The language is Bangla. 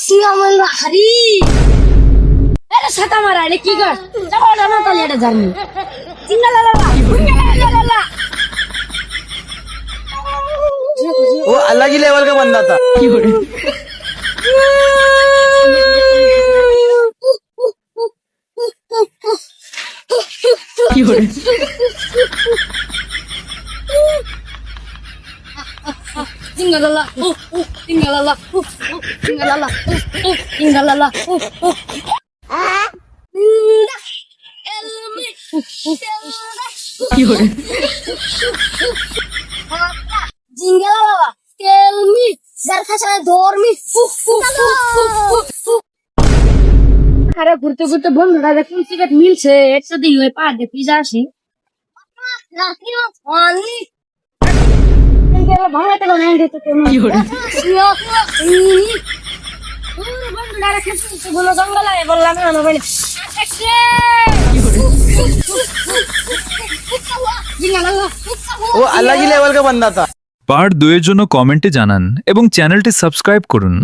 সিয়ামল হারি আরে ছাতা মারা রে কি কর যাও না তাহলে এটা জানি জিঙ্গালালা জিঙ্গালালা वो अलग ही लेवल का बंदा था। Tinggalala, tinggalala, tinggalala, tinggalala. Tinggalala, tell me, zarkasa dormi. আরে ঘুরতে ঘুরতে বন্ধুরা দেখুন সিগারেট মিলছে একসাথে হয়ে পা দিয়ে পিজা আসি ভাঙাতে কোনো এন্ডে তো কেমন জঙ্গল আয় বললাম না বলে वो अलग ही लेवल का बंदा था। পার্ট 2 এর জন্য কমেন্টে জানান এবং চ্যানেলটি সাবস্ক্রাইব করুন।